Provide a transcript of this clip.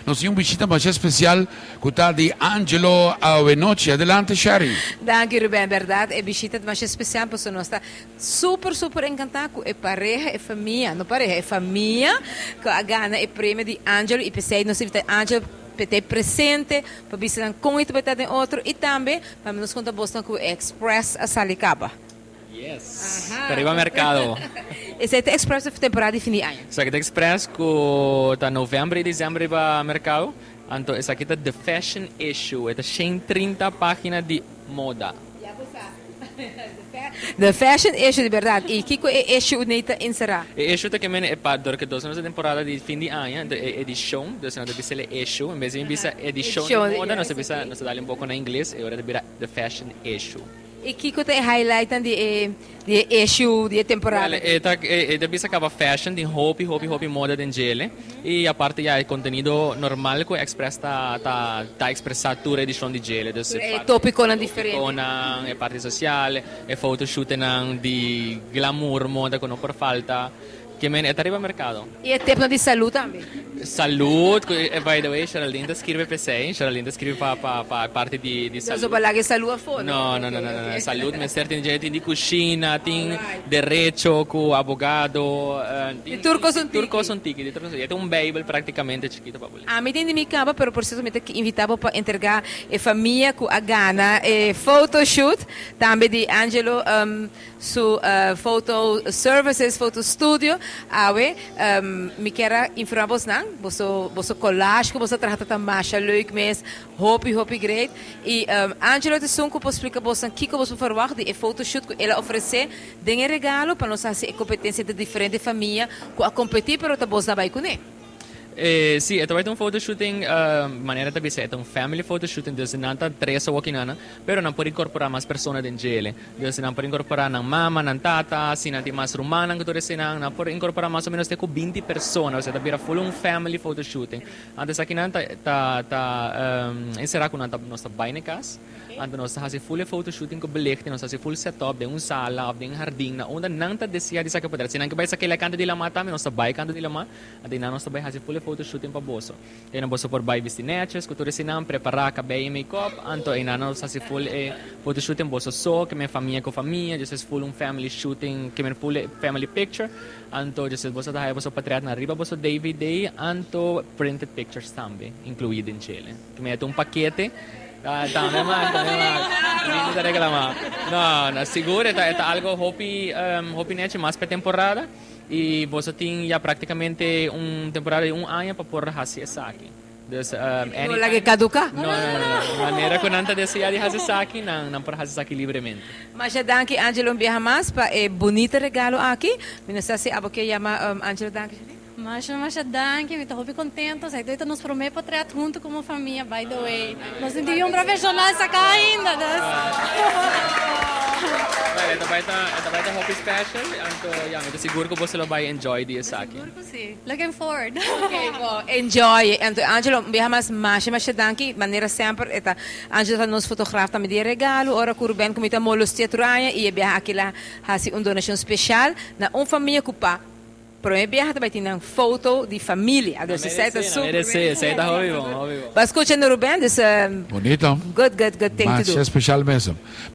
Nós temos uma visita mais especial com o tal de Angelo Avenoci. Adelante, Sherry. Dank u, Ruben. Verdade, é visita mais especial, porque nós está super encantado com a pareja e família. Não pareja, é família que a gana é prêmio de Angelo e pensei, nós temos Angelo para ter presente, para visitar com isso, para ter outro, e também para nos contar Boston com o Express a Salicaba. Yes. Arriba ao mercado. Esse é o Express de temporada definida. Isso aqui é Express que tá novembro e dezembro para o mercado. Então, isso aqui é The Fashion Issue. É 130 páginas de moda. The Fashion Issue de verdade. E que é issue neta inserá? O issue também é para porque nós temos a temporada de fim de ano, de edição, nós temos que ser issue, em vez de edição de moda, nós temos que dar um pouco na inglês, e agora vira The Fashion Issue. E que é highlight de issue de temporada? É bisa acaba fashion, de hobby moda de gele, e a parte já é conteúdo normal que o Express tá expressar toda a edição de gele. É tópico na diferente. É parte social, é photoshoot de glamour, moda que não por falta. Que é arriba ao mercado. E é tempo de saúde também? Saúde, by the way, Geraldine escreve para você, Geraldine escreve para a parte de saúde. Não falar que saúde a fora? Não, saúde, mas tem gente de cozinha, tem direito, com advogado. Turcos são tiki. É um Bible praticamente chiquito para você. A mim tem de me caba, pero por isso me invitava para entregar a família com a gana, photoshoot, também de Angelo, su photo services, photo studio. Awe, me quero informar você não, você collage que você trata tão baixa, leuk mes, hope great. E Angelo te sunco para explicar você que você verwacht de photoshoot que ela oferece, dengue regalo para nós fazer competência de diferentes famílias, com a competir para outra bolsa vai com ele. Sì, e avete un photoshooting maniera da bisetta, un family photoshooting dove si nanta tre so wakinana, però non può incorporare más persone in gele. Dove si non può incorporare nang mama, nang tata, si nanti mas rumana che si non può incorporare más o menos 20 persone, o sea, da full un family photoshooting. Ante sa kinanta inserà con nanta nostra baine cas. Ante nostra hasi full photoshooting ko belicht, nostra hasi full setup de un sala, of de un jardin na onda nanta desia di sa che poter. Si nanti bai sa che la canta di la mata, nostra bai canta di la ma, ante na nostra bai hasi full photoshoot para boso. E na boso por bai vestinetes, cultura sinam preparar cabelo e make-up, anto e na nossa se full photoshoot em boso so, que minha família com família, just as full family shooting, que minha full family picture, anto just as boso da boso patriat na riba boso day, anto printed pictures também, incluído em Chile. Que minha um paquete. Dame más. No te reclama. No, seguro está algo hobby neche más para temporada. E você tem já praticamente temporada de ano para pôr fazer isso aqui. Não é que caduca? Não. Maneira que não deseja de fazer isso aqui, não pode fazer isso aqui livremente. Mas já danke Angelo viaja mais para bonito regalo aqui. Não sei se a boca chama Angelo danke. Mas danke, eu estou muito contente. Então nos promete para trabalhar junto como família, by the way. Nós não tivemos profissional essa cá ainda. Ito ba ito hobby special? Ito siguro ko você vai enjoy disso aqui. Siguro ko sim. Looking forward. Okay, well, enjoy. Então, Angelo, viaja mais danke. Maneira sempre, eta Angelo nos fotografa também de regalo. Ora que o Ruben comita molos teatranha e viaja aqui lá, faz donação especial na família cupa. Para mim, viaja também tem uma foto de família. Então, se sai da super. Merece, sai da hobby bom. Mas escutando o Ruben, this Bonito. good thing to do. Mais especial mesmo.